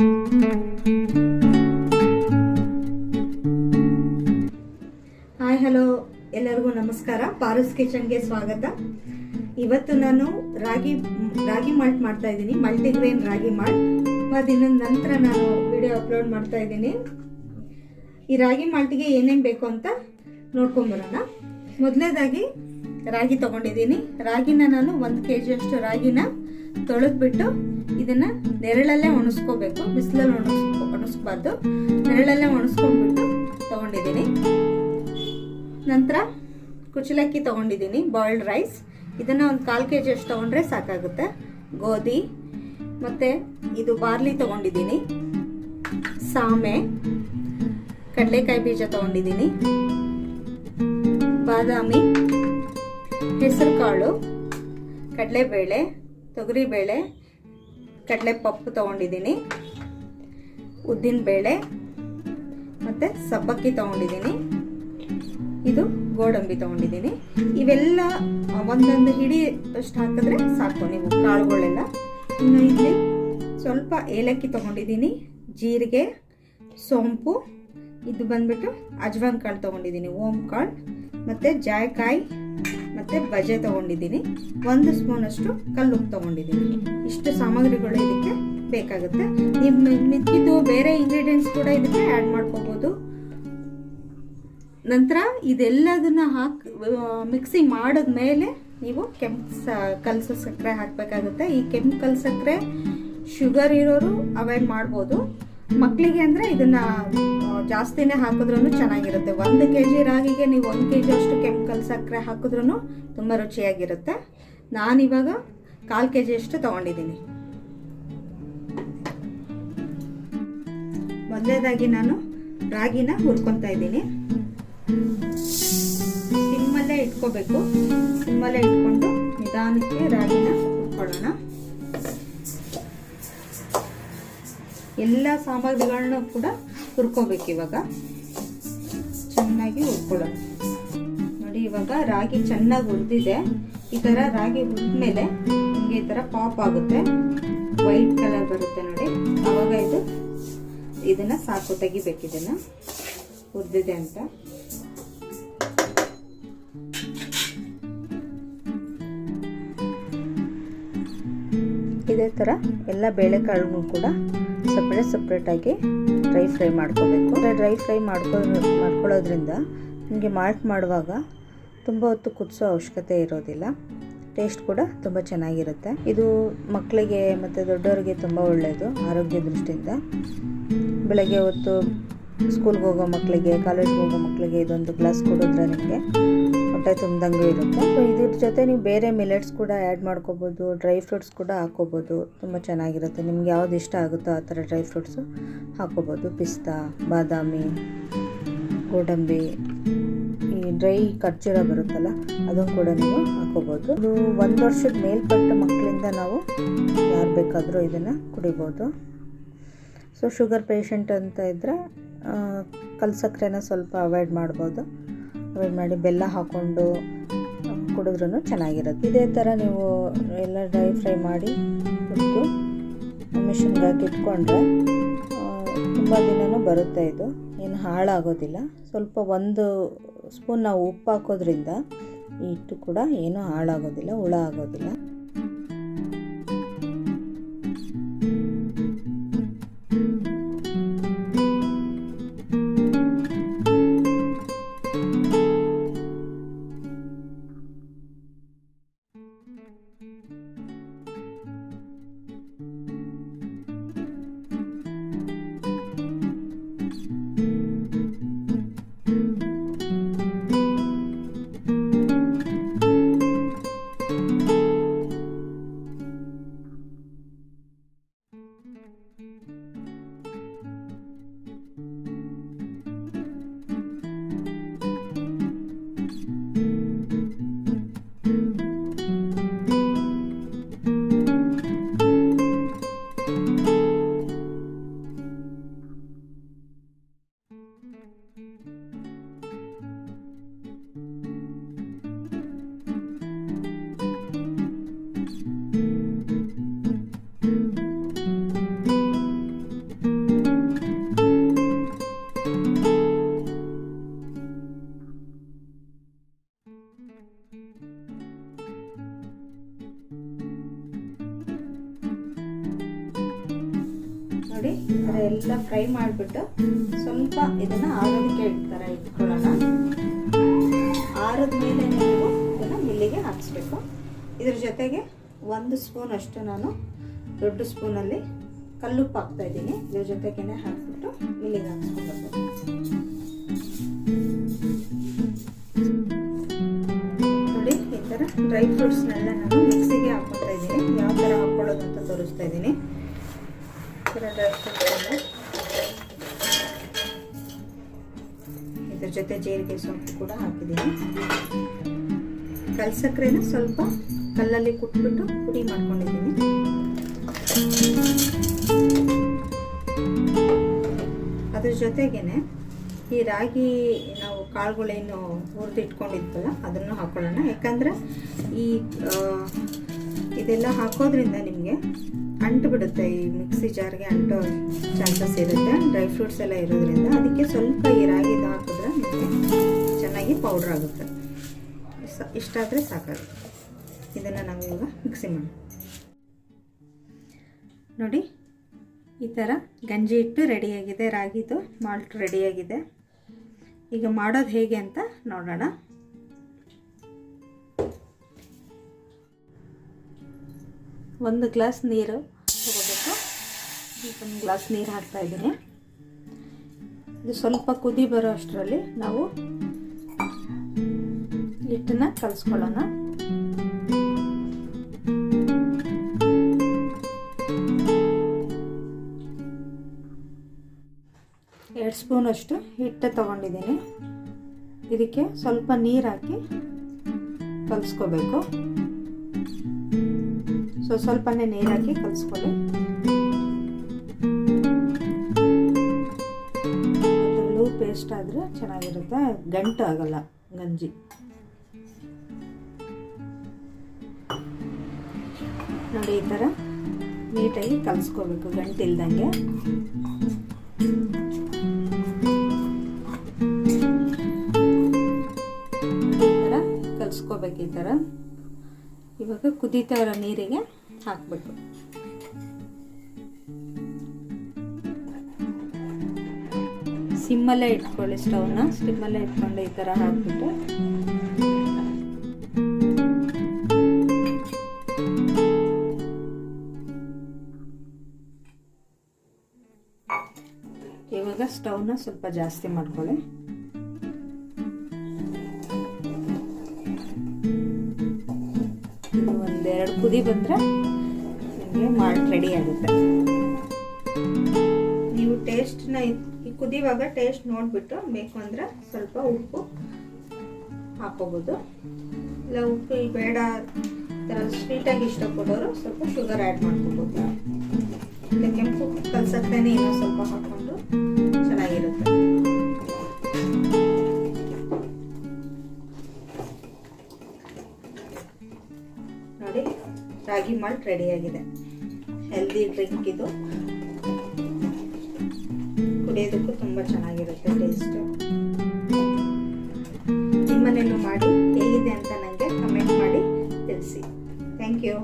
Hi hello ಎಲ್ಲರಿಗೂ ನಮಸ್ಕಾರ. ಪಾರುಸ್ ಕಿಚನ್ಗೆ ಸ್ವಾಗತ. ಇವತ್ತು ನಾನು ರಾಗಿ ಮಾಲ್ಟ್ ಮಾಡ್ತಾ ಇದ್ದೀನಿ, ಮಲ್ಟಿಗ್ರೇನ್ ರಾಗಿ ಮಾಲ್ಟ್. ಮತ್ತು ಇನ್ನೊಂದು ನಂತರ ನಾನು ವಿಡಿಯೋ ಅಪ್ಲೋಡ್ ಮಾಡ್ತಾ ಇದ್ದೀನಿ. ಈ ರಾಗಿ ಮಾಲ್ಟಿಗೆ ಏನೇನು ಬೇಕು ಅಂತ ನೋಡ್ಕೊಂಬರೋಣ. ಮೊದಲನೇದಾಗಿ ರಾಗಿ ತೊಗೊಂಡಿದ್ದೀನಿ. ರಾಗಿನ ನಾನು 1 kg ಅಷ್ಟು ರಾಗಿನ ತೊಳೆದ್ಬಿಟ್ಟು ಇದನ್ನು ನೆರಳಲ್ಲೇ ಒಣಸ್ಕೋಬೇಕು, ಬಿಸಿಲಲ್ಲಿ ಒಣಸ್ಬಾರ್ದು, ನೆರಳಲ್ಲೇ ಒಣಸ್ಕೊಂಡ್ಬಿಟ್ಟು ತೊಗೊಂಡಿದ್ದೀನಿ. ನಂತರ ಕುಚಲಕ್ಕಿ ತೊಗೊಂಡಿದ್ದೀನಿ, ಬಾಯ್ಲ್ಡ್ ರೈಸ್. ಇದನ್ನು ಒಂದು 1/4 kg ಅಷ್ಟು ತೊಗೊಂಡ್ರೆ ಸಾಕಾಗುತ್ತೆ. ಗೋಧಿ ಮತ್ತು ಇದು ಬಾರ್ಲಿ ತೊಗೊಂಡಿದ್ದೀನಿ, ಸಾಮೆ, ಕಡಲೆಕಾಯಿ ಬೀಜ ತೊಗೊಂಡಿದ್ದೀನಿ, ಬಾದಾಮಿ, ಹೆಸರು ಕಾಳು, ಕಡಲೆಬೇಳೆ, ತೊಗರಿಬೇಳೆ, ಕಡಲೆಪಪ್ಪು ತೊಗೊಂಡಿದ್ದೀನಿ, ಉದ್ದಿನಬೇಳೆ ಮತ್ತು ಸಬ್ಬಕ್ಕಿ ತೊಗೊಂಡಿದ್ದೀನಿ, ಇದು ಗೋಡಂಬಿ ತೊಗೊಂಡಿದ್ದೀನಿ. ಇವೆಲ್ಲ ಒಂದೊಂದು ಹಿಡಿ ಅಷ್ಟು ಹಾಕಿದ್ರೆ ಸಾಕು ನೀವು ಕಾಳುಗಳೆಲ್ಲ. ಇನ್ನು ಇಲ್ಲಿ ಸ್ವಲ್ಪ ಏಲಕ್ಕಿ ತೊಗೊಂಡಿದ್ದೀನಿ, ಜೀರಿಗೆ, ಸೋಂಪು, ಇದು ಬಂದ್ಬಿಟ್ಟು ಅಜ್ವಾನ್ ಕಾಳು ತೊಗೊಂಡಿದ್ದೀನಿ, ಓಂ ಕಾಳು, ಮತ್ತು ಜಾಯ್ಕಾಯಿ ಮತ್ತು ಬಜೆ ತೊಗೊಂಡಿದ್ದೀನಿ. 1 ಸ್ಪೂನ್ ಅಷ್ಟು ಕಲ್ಲುಪ್ಪು ತೊಗೊಂಡಿದ್ದೀನಿ. ಇಷ್ಟು ಸಾಮಗ್ರಿಗಳು ಇದಕ್ಕೆ ಬೇಕಾಗುತ್ತೆ. ನೀವು ಮಿಕ್ಕಿದ್ದು ಬೇರೆ ಇಂಗ್ರೀಡಿಯೆಂಟ್ಸ್ ಕೂಡ ಇದಕ್ಕೆ ಆ್ಯಡ್ ಮಾಡ್ಕೋಬೋದು. ನಂತರ ಇದೆಲ್ಲದನ್ನ ಮಿಕ್ಸಿ ಮಾಡಿದ್ಮೇಲೆ ನೀವು ಕಲಸೋ ಸಕ್ಕರೆ ಹಾಕಬೇಕಾಗುತ್ತೆ. ಈ ಕೆಂಪು ಸಕ್ಕರೆ ಶುಗರ್ ಇರೋರು ಅವಾಯ್ಡ್ ಮಾಡ್ಬೋದು. ಮಕ್ಕಳಿಗೆ ಅಂದರೆ ಇದನ್ನು ಜಾಸ್ತಿನೇ ಹಾಕಿದ್ರೂ ಚೆನ್ನಾಗಿರುತ್ತೆ. 1 kg ರಾಗಿಗೆ ನೀವು 1 kg ಅಷ್ಟು ಕೆಂಪು ಸಕ್ಕರೆ ಹಾಕಿದ್ರೂ ತುಂಬ ರುಚಿಯಾಗಿರುತ್ತೆ. ನಾನಿವಾಗ 1/4 kg ಅಷ್ಟು ತೊಗೊಂಡಿದ್ದೀನಿ. ಮೊದಲನೇದಾಗಿ ನಾನು ರಾಗಿನ ಹುರ್ಕೊತಾ ಇದ್ದೀನಿ. ಸಿಮ್ಮಲ್ಲೇ ಇಟ್ಕೋಬೇಕು. ಸಿಮ್ಮಲ್ಲೇ ಇಟ್ಕೊಂಡು ನಿಧಾನಕ್ಕೆ ರಾಗಿನ ಹುರ್ಕೊಳ್ಳೋಣ. ಎಲ್ಲ ಸಾಮಗ್ರಿಗಳನ್ನ ಕೂಡ ಹುರ್ಕೋಬೇಕು. ಇವಾಗ ಚೆನ್ನಾಗಿ ಹುರ್ಕೊಳ್ಳೋಣ. ನೋಡಿ, ಇವಾಗ ರಾಗಿ ಚೆನ್ನಾಗಿ ಹುರಿದಿದೆ. ಈ ಥರ ರಾಗಿ ಹುರಿದ್ಮೇಲೆ ನಿಮಗೆ ಈ ಥರ ಪಾಪ್ ಆಗುತ್ತೆ, ವೈಟ್ ಕಲರ್ ಬರುತ್ತೆ ನೋಡಿ. ಆವಾಗ ಇದನ್ನು ಸಾಕು, ತೆಗಿಬೇಕು. ಇದನ್ನು ಹುರಿದಿದೆ ಅಂತ ಇದೇ ಥರ ಎಲ್ಲ ಬೇಳೆಕಾಳನ್ನು ಕೂಡ ಸಪ್ರೇಟಾಗಿ ಡ್ರೈ ಫ್ರೈ ಮಾಡ್ಕೋಬೇಕು. ಡ್ರೈ ಫ್ರೈ ಮಾಡ್ಕೊಳ್ಳೋದ್ರಿಂದ ನಿಮಗೆ ಮಾಲ್ಟ್ ಮಾಡುವಾಗ ತುಂಬ ಹೊತ್ತು ಕುದಿಸೋ ಅವಶ್ಯಕತೆ ಇರೋದಿಲ್ಲ. ಟೇಸ್ಟ್ ಕೂಡ ತುಂಬ ಚೆನ್ನಾಗಿರುತ್ತೆ. ಇದು ಮಕ್ಕಳಿಗೆ ಮತ್ತು ದೊಡ್ಡವರಿಗೆ ತುಂಬ ಒಳ್ಳೆಯದು ಆರೋಗ್ಯ ದೃಷ್ಟಿಯಿಂದ. ಬೆಳಗ್ಗೆ ಹೊತ್ತು ಸ್ಕೂಲ್ಗೆ ಹೋಗೋ ಮಕ್ಕಳಿಗೆ, ಕಾಲೇಜ್ಗೆ ಹೋಗೋ ಮಕ್ಕಳಿಗೆ ಇದೊಂದು ಗ್ಲಾಸ್ ಕುಡಿದ್ರೆ ನಿಮಗೆ ಹೊಟ್ಟೆ ತುಂಬ್ದಂಗೂ ಇರುತ್ತೆ. ಇದ್ರ ಜೊತೆ ನೀವು ಬೇರೆ ಮಿಲೆಟ್ಸ್ ಕೂಡ ಆ್ಯಡ್ ಮಾಡ್ಕೋಬೋದು, ಡ್ರೈ ಫ್ರೂಟ್ಸ್ ಕೂಡ ಹಾಕ್ಕೋಬೋದು. ತುಂಬ ಚೆನ್ನಾಗಿರುತ್ತೆ. ನಿಮ್ಗೆ ಯಾವ್ದು ಇಷ್ಟ ಆಗುತ್ತೋ ಆ ಥರ ಡ್ರೈ ಫ್ರೂಟ್ಸು ಹಾಕ್ಕೋಬೋದು. ಪಿಸ್ತಾ, ಬಾದಾಮಿ, ಗೋಡಂಬಿ, ಈ ಡ್ರೈ ಖರ್ಜೂರ ಬರುತ್ತಲ್ಲ ಅದನ್ನು ಕೂಡ ನೀವು ಹಾಕ್ಕೋಬೋದು. ಇದು 1 ವರ್ಷದ ಮೇಲ್ಪಟ್ಟ ಮಕ್ಕಳಿಂದ ನಾವು ಯಾರು ಬೇಕಾದರೂ ಇದನ್ನು ಕುಡಿಬೋದು. ಸೊ ಶುಗರ್ ಪೇಷಂಟ್ ಅಂತ ಇದ್ದರೆ ಕಲ್ಸಕ್ಕರೆನ ಸ್ವಲ್ಪ ಅವಾಯ್ಡ್ ಮಾಡ್ಬೋದು. ಅವಾಯ್ಡ್ ಮಾಡಿ ಬೆಲ್ಲ ಹಾಕ್ಕೊಂಡು ಕುಡಿದ್ರೂ ಚೆನ್ನಾಗಿರುತ್ತೆ. ಇದೇ ಥರ ನೀವು ಎಲ್ಲ ಡ್ರೈ ಫ್ರೈ ಮಾಡಿ ಕುಡಿದು ಮಿಷಿನ್ಗೆ ಹಾಕಿ ಇಟ್ಕೊಂಡ್ರೆ ತುಂಬ ದಿನವೂ ಬರುತ್ತೆ. ಇದು ಏನು ಹಾಳಾಗೋದಿಲ್ಲ. ಸ್ವಲ್ಪ 1 ಸ್ಪೂನ್ ನಾವು ಉಪ್ಪು ಹಾಕೋದ್ರಿಂದ ಈ ಹಿಟ್ಟು ಕೂಡ ಏನೂ ಹಾಳಾಗೋದಿಲ್ಲ, ಹುಳ ಆಗೋದಿಲ್ಲ. ನೋಡಿ ಈ ಥರ ಎಲ್ಲ ಫ್ರೈ ಮಾಡಿಬಿಟ್ಟು ಸ್ವಲ್ಪ ಇದನ್ನು ಆರೋದಕ್ಕೆ ಇಟ್ಕೊಳ್ಳೋಣ. ಆರದ ಮೇಲೆ ನೀವು ಇದನ್ನು ಮಿಲ್ಲಿಗೆ ಹಾಕಿಸ್ಬೇಕು. ಇದ್ರ ಜೊತೆಗೆ 1 ಸ್ಪೂನ್ ಅಷ್ಟು ನಾನು ದೊಡ್ಡ ಸ್ಪೂನಲ್ಲಿ ಕಲ್ಲುಪ್ಪು ಹಾಕ್ತಾ ಇದ್ದೀನಿ. ಇದ್ರ ಜೊತೆಗೇನೆ ಹಾಕ್ಬಿಟ್ಟು ಮಿಲ್ಲಿಗೆ ಹಾಕ್ಸ್ಕೊಬೇಕು. ನೋಡಿ ಈ ಥರ ಡ್ರೈ ಫ್ರೂಟ್ಸ್ನೆಲ್ಲ ನಾನು ಮಿಕ್ಸಿಗೆ ಹಾಕ್ಕೊತಾ ಇದ್ದೀನಿ. ಯಾವ ಥರ ಹಾಕ್ಕೊಳ್ಳೋದು ಅಂತ ತೋರಿಸ್ತಾ ಇದ್ದೀನಿ. ಈ ಥರ ಡ್ರೈ ಫ್ರೂಟ್ಸ್ ಇದ್ರ ಜೊತೆ ಜೀರಿಗೆ ಸೊಪ್ಪು ಕೂಡ ಹಾಕಿದ್ದೀನಿ. ಕಲ್ಸಕ್ರೆನ ಸ್ವಲ್ಪ ಕಲ್ಲಲ್ಲಿ ಕುಟ್ಬಿಟ್ಟು ಪುಡಿ ಮಾಡ್ಕೊಂಡಿದ್ದೀನಿ. ಅದ್ರ ಜೊತೆಗೇನೆ ಈ ರಾಗಿ ನಾವು ಕಾಳುಗಳೇನು ಹುರಿದು ಇಟ್ಕೊಂಡಿದ್ವಲ್ಲ ಅದನ್ನು ಹಾಕೊಳ್ಳೋಣ. ಯಾಕಂದರೆ ಇದೆಲ್ಲ ಹಾಕೋದ್ರಿಂದ ನಿಮಗೆ ಅಂಟು ಬಿಡುತ್ತೆ, ಈ ಮಿಕ್ಸಿ ಜಾರ್ಗೆ ಅಂಟೋ ಚಾನ್ಸಸ್ ಇರುತ್ತೆ ಡ್ರೈ ಫ್ರೂಟ್ಸ್ ಎಲ್ಲ ಇರೋದ್ರಿಂದ. ಅದಕ್ಕೆ ಸ್ವಲ್ಪ ಈ ರಾಗಿದು ಹಾಕಿದ್ರೆ ನಿಮಗೆ ಚೆನ್ನಾಗಿ ಪೌಡ್ರ್ ಆಗುತ್ತೆ. ಇಷ್ಟಾದರೆ ಸಾಕಾಗುತ್ತೆ. ಇದನ್ನು ನಾವು ಇವಾಗ ಮಿಕ್ಸಿ ಮಾಡಿ ನೋಡಿ ಈ ಥರ ಗಂಜಿ ಹಿಟ್ಟು ರೆಡಿಯಾಗಿದೆ, ರಾಗಿದು ಮಾಲ್ಟ್ ರೆಡಿಯಾಗಿದೆ. ಈಗ ಮಾಡೋದು ಹೇಗೆ ಅಂತ ನೋಡೋಣ. ಒಂದು ಗ್ಲಾಸ್ ನೀರು ತಗೋಬೇಕು. ಒಂದು ಗ್ಲಾಸ್ ನೀರು ಹಾಕ್ತಾ ಇದ್ದೀನಿ. ಇದು ಸ್ವಲ್ಪ ಕುದಿ ಬರೋ ಅಷ್ಟರಲ್ಲಿ ನಾವು ಹಿಟ್ಟನ್ನ ಕಲಿಸ್ಕೊಳ್ಳೋಣ. ಎರಡು ಸ್ಪೂನ್ ಅಷ್ಟು ಹಿಟ್ಟು ತಗೊಂಡಿದ್ದೀನಿ. ಇದಕ್ಕೆ ಸ್ವಲ್ಪ ನೀರು ಹಾಕಿ ಕಲಿಸ್ಕೋಬೇಕು. ಸ್ವಲ್ಪನೇ ನೀರು ಹಾಕಿ ಕಲಿಸ್ಕೊಳ್ಳಿ. ಲೂ ಪೇಸ್ಟ್ ಆದರೆ ಚೆನ್ನಾಗಿರುತ್ತೆ, ಗಂಟು ಆಗಲ್ಲ ಗಂಜಿ. ನೋಡಿ ಈ ಥರ ನೀಟಾಗಿ ಕಲಿಸ್ಕೋಬೇಕು ಗಂಟಿಲ್ದಂಗೆ. ಕಲಿಸ್ಕೋಬೇಕು ಈ ಥರ. ಇವಾಗ ಕುದೀತಾ ಇರೋ ನೀರಿಗೆ ಹಾಕ್ಬೇಕು. ಸಿಮ್ಮಲ್ಲೇ ಇಟ್ಕೊಳ್ಳಿ, ಸ್ಟವ್ನ ಸಿಮ್ಮಲ್ಲೇ ಇಟ್ಕೊಂಡು ಈ ಥರ ಹಾಕ್ಬಿಟ್ಟು ಇವಾಗ ಸ್ಟವ್ನ ಸ್ವಲ್ಪ ಜಾಸ್ತಿ ಮಾಡ್ಕೊಳ್ಳಿ. ಒಂದೆರಡು ಕುದಿ ಬಂದರೆ ನಿಮಗೆ ಮಾಲ್ಟ್ ರೆಡಿ ಆಗುತ್ತೆ. ನೀವು ಟೇಸ್ಟ್ನ ಈ ಕುದಿಯುವಾಗ ಟೇಸ್ಟ್ ನೋಡಿಬಿಟ್ಟು ಬೇಕು ಅಂದರೆ ಸ್ವಲ್ಪ ಉಪ್ಪು ಹಾಕೋಬೋದು. ಇಲ್ಲ ಉಪ್ಪು ಬೇಡ ಥರ ಸ್ವೀಟಾಗಿ ಇಷ್ಟಪಡೋರು ಸ್ವಲ್ಪ ಶುಗರ್ ಆ್ಯಡ್ ಮಾಡ್ಕೋಬೋದು. ಇಲ್ಲ ಕೆಂಪು ಕಲ್ಸಕ್ಕೇನೆ ಇನ್ನೂ ಸ್ವಲ್ಪ ಹಾಕ್ಕೊಂಡು ಚೆನ್ನಾಗಿರುತ್ತೆ. ನೋಡಿ ರಾಗಿ ಮಾಲ್ಟ್ ರೆಡಿಯಾಗಿದೆ. ಹೆಲ್ದಿ ಡ್ರಿಂಕ್ ಇದು, ಕುಡಿಯೋದಕ್ಕೂ ತುಂಬ ಚೆನ್ನಾಗಿರುತ್ತೆ ಟೇಸ್ಟ್. ನಿಮ್ಮನೇಲೂ ಮಾಡಿ ಹೇಗಿದೆ ಅಂತ ನನಗೆ ಕಮೆಂಟ್ ಮಾಡಿ ತಿಳಿಸಿ. Thank you.